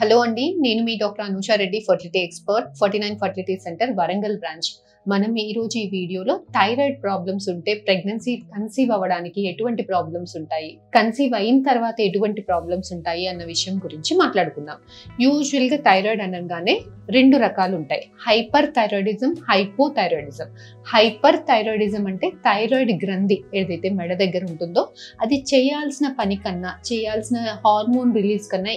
Hello అండి, నేను మీ doctor Anusha Reddy, fertility expert, 49 fertility centre, Warangal branch. మనం ఈరోజు ఈ వీడియోలో థైరాయిడ్ ప్రాబ్లమ్స్ ఉంటే ప్రెగ్నెన్సీ కన్సీవ్ అవ్వడానికి ఎటువంటి ప్రాబ్లమ్స్ ఉంటాయి, కన్సీవ్ అయిన తర్వాత ఎటువంటి ప్రాబ్లమ్స్ ఉంటాయి అన్న విషయం గురించి మాట్లాడుకుందాం. యూజువల్గా థైరాయిడ్ అనగానే రెండు రకాలు ఉంటాయి, hyper thyroidism, hypothyroidism. Hyper thyroidism అంటే థైరాయిడ్ గ్రంథి ఏదైతే మెడ దగ్గర ఉంటుందో అది చేయాల్సిన పని కన్నా, చేయాల్సిన హార్మోన్ రిలీజ్ కన్నా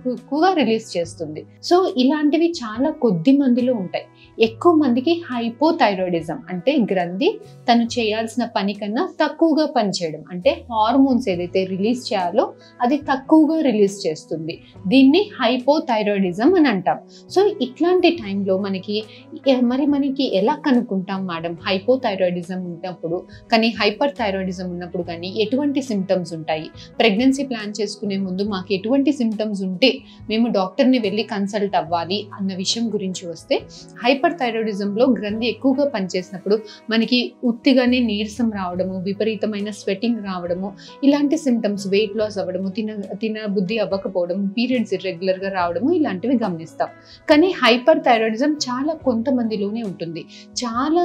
ఎక్కువగా రిలీజ్ చేస్తుంది. సో ఇలాంటివి చాలా కొద్ది మందిలో ఉంటాయి. ఎక్కువ మందికి హైపోథైరాయిడిజం అంటే గ్రంథి తను చేయాల్సిన పని కన్నా తక్కువగా పనిచేయడం, అంటే హార్మోన్స్ ఏదైతే రిలీజ్ చేయాలో అది తక్కువగా రిలీజ్ చేస్తుంది. దీన్ని హైపోథైరాయిడిజం అని అంటాం. సో ఇట్లాంటి టైంలో మనకి ఎలా కనుక్కుంటాం మేడం హైపోథైరాయిడిజం ఉన్నప్పుడు కానీ హైపర్ థైరాయిడిజం ఉన్నప్పుడు కానీ ఎటువంటి సిమ్టమ్స్ ఉంటాయి, ప్రెగ్నెన్సీ ప్లాన్ చేసుకునే ముందు మాకు ఎటువంటి సిమ్టమ్స్ ఉంటే మేము డాక్టర్ని వెళ్ళి కన్సల్ట్ అవ్వాలి అన్న విషయం గురించి వస్తే, హైపర్ థైరాయిడిజంలో గ్రంథి ఎక్కువగా పనిచేసినప్పుడు మనకి ఉత్తిగానే నీరసం రావడము, విపరీతమైన స్వెటింగ్ రావడము, ఇలాంటి సిమ్టమ్స్, వెయిట్ లాస్ అవ్వడము, తిన బుద్ధి అవ్వకపోవడం, పీరియడ్స్ ఇర్రెగ్యులర్గా రావడము ఇలాంటివి గమనిస్తాం. కానీ హైపర్ థైరాయిడిజం చాలా కొంతమందిలోనే ఉంటుంది. చాలా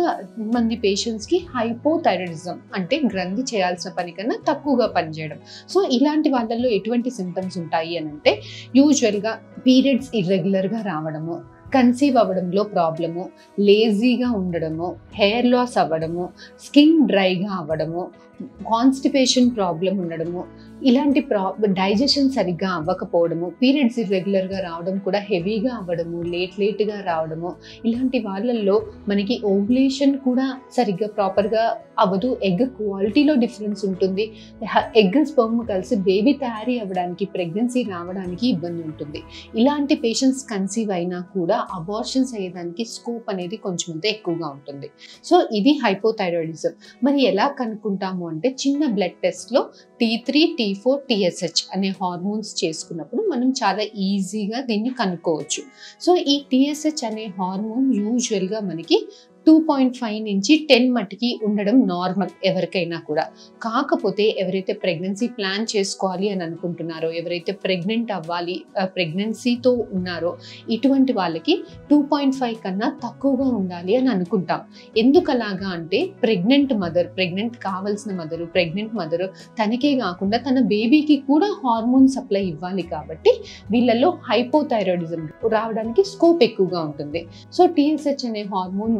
మంది పేషెంట్స్కి హైపోథైరాయిడిజం అంటే గ్రంథి చేయాల్సిన పని కన్నా తక్కువగా పనిచేయడం. సో ఇలాంటి వాళ్ళల్లో ఎటువంటి సిమ్టమ్స్ ఉంటాయి అని అంటే, యూజువల్గా పీరియడ్స్ ఇర్రెగ్యులర్గా రావడము, కన్సీవ్ అవ్వడంలో ప్రాబ్లము, లేజీగా ఉండడము, హెయిర్ లాస్ అవ్వడము, స్కిన్ డ్రైగా అవ్వడము, కాన్స్టిపేషన్ ప్రాబ్లం ఉండడము, ఇలాంటి డైజెషన్ సరిగ్గా అవ్వకపోవడము, పీరియడ్స్ ఇర్రెగ్యులర్గా రావడం కూడా హెవీగా అవ్వడము, లేట్గా రావడము, ఇలాంటి వాళ్ళల్లో మనకి ఓవ్యులేషన్ కూడా సరిగ్గా ప్రాపర్గా అవ్వదు. ఎగ్ క్వాలిటీలో డిఫరెన్స్ ఉంటుంది. ఎగ్ స్పెర్మ్ కలిసి బేబీ తయారీ అవ్వడానికి, ప్రెగ్నెన్సీ రావడానికి ఇబ్బంది ఉంటుంది. ఇలాంటి పేషెంట్స్ కన్సీవ్ అయినా కూడా అబార్షన్స్ అయ్యేదానికి స్కోప్ అనేది కొంచెం ఎక్కువగా ఉంటుంది. సో ఇది హైపోథైరాయిడిజం. మరి ఎలా కనుక్కుంటాము అంటే, చిన్న బ్లడ్ టెస్ట్లో T3, T4, TSH అనే హార్మోన్స్ చేసుకున్నప్పుడు మనం చాలా ఈజీగా దీన్ని కనుక్కోవచ్చు. సో ఈ TSH అనే హార్మోన్ యూజువల్గా మనకి 2.5 నుంచి 10 మట్టికి ఉండడం నార్మల్ ఎవరికైనా కూడా. కాకపోతే ఎవరైతే ప్రెగ్నెన్సీ ప్లాన్ చేసుకోవాలి అని అనుకుంటున్నారో, ఎవరైతే ప్రెగ్నెంట్ అవ్వాలి, ప్రెగ్నెన్సీతో ఉన్నారో, ఇటువంటి వాళ్ళకి 2.5 కన్నా తక్కువగా ఉండాలి అని అనుకుంటాం. ఎందుకు అలాగా అంటే, ప్రెగ్నెంట్ కావాల్సిన ప్రెగ్నెంట్ మదరు తనకే కాకుండా తన బేబీకి కూడా హార్మోన్ సప్లై ఇవ్వాలి. కాబట్టి వీళ్ళల్లో హైపోథైరాయిడిజం రావడానికి స్కోప్ ఎక్కువగా ఉంటుంది. సో TSH అనే హార్మోన్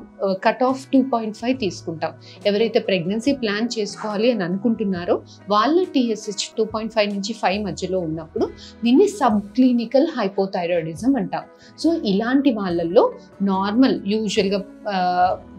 కట్ ఆఫ్ 2.5 తీసుకుంటాం. ఎవరైతే ప్రెగ్నెన్సీ ప్లాన్ చేసుకోవాలి అని అనుకుంటున్నారో వాళ్ళ TSH 2.5 నుంచి 5 మధ్యలో ఉన్నప్పుడు దీన్ని సబ్ క్లినికల్ హైపోథైరాయిడిజం అంటాం. సో ఇలాంటి వాళ్ళల్లో నార్మల్, యూజువల్గా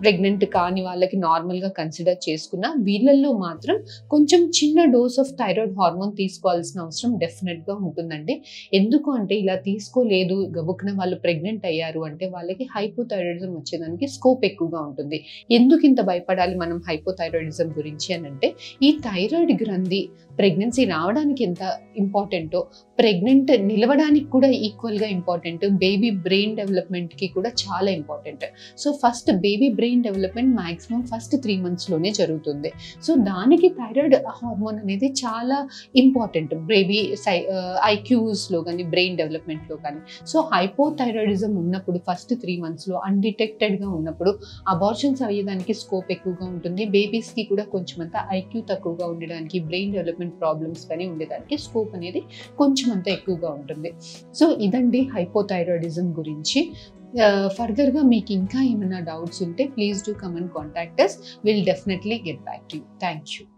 ప్రెగ్నెంట్ కాని వాళ్ళకి నార్మల్గా కన్సిడర్ చేసుకున్న వీళ్ళల్లో మాత్రం కొంచెం చిన్న డోస్ ఆఫ్ థైరాయిడ్ హార్మోన్ తీసుకోవాల్సిన అవసరం డెఫినెట్గా ఉంటుందండి. ఎందుకు అంటే, ఇలా తీసుకోలేదు గబుక్కున వాళ్ళు ప్రెగ్నెంట్ అయ్యారు అంటే వాళ్ళకి హైపోథైరాయిడిజం వచ్చేదానికి స్కోప్ ఎక్కువగా ఉంటుంది. ఎందుకు ఇంత భయపడాలి మనం హైపోథైరాయిడిజం గురించి అని అంటే, ఈ థైరాయిడ్ గ్రంథి ప్రెగ్నెన్సీ రావడానికి ఎంత ఇంపార్టెంటో, ప్రెగ్నెంట్ నిలవడానికి కూడా ఈక్వల్గా ఇంపార్టెంట్, బేబీ బ్రెయిన్ డెవలప్మెంట్కి కూడా చాలా important. So first baby brain development maximum first 3 monthsలోనే జరుగుతుంది. సో దానికి థైరాయిడ్ హార్మోన్ అనేది చాలా ఇంపార్టెంట్, బేబీ IQస్లో కానీ బ్రెయిన్ డెవలప్మెంట్లో కానీ. సో హైపోథైరాయిడిజం ఉన్నప్పుడు ఫస్ట్ 3 monthsలో అన్డిటెక్టెడ్గా ఉన్నప్పుడు అబార్షన్స్ అయ్యేదానికి స్కోప్ ఎక్కువగా ఉంటుంది. బేబీస్కి కూడా కొంచెం అంతా IQ తక్కువగా ఉండడానికి, బ్రెయిన్ డెవలప్మెంట్ ప్రాబ్లమ్స్ కానీ ఉండేదానికి స్కోప్ అనేది కొంచెం అంతా ఎక్కువగా ఉంటుంది. సో ఇదండి హైపోథైరాయిడిజం గురించి. ఫర్దర్గా మీకు ఇంకా ఏమైనా డౌట్స్ ఉంటే please do come and contact us. We'll definitely get back to you. Thank you.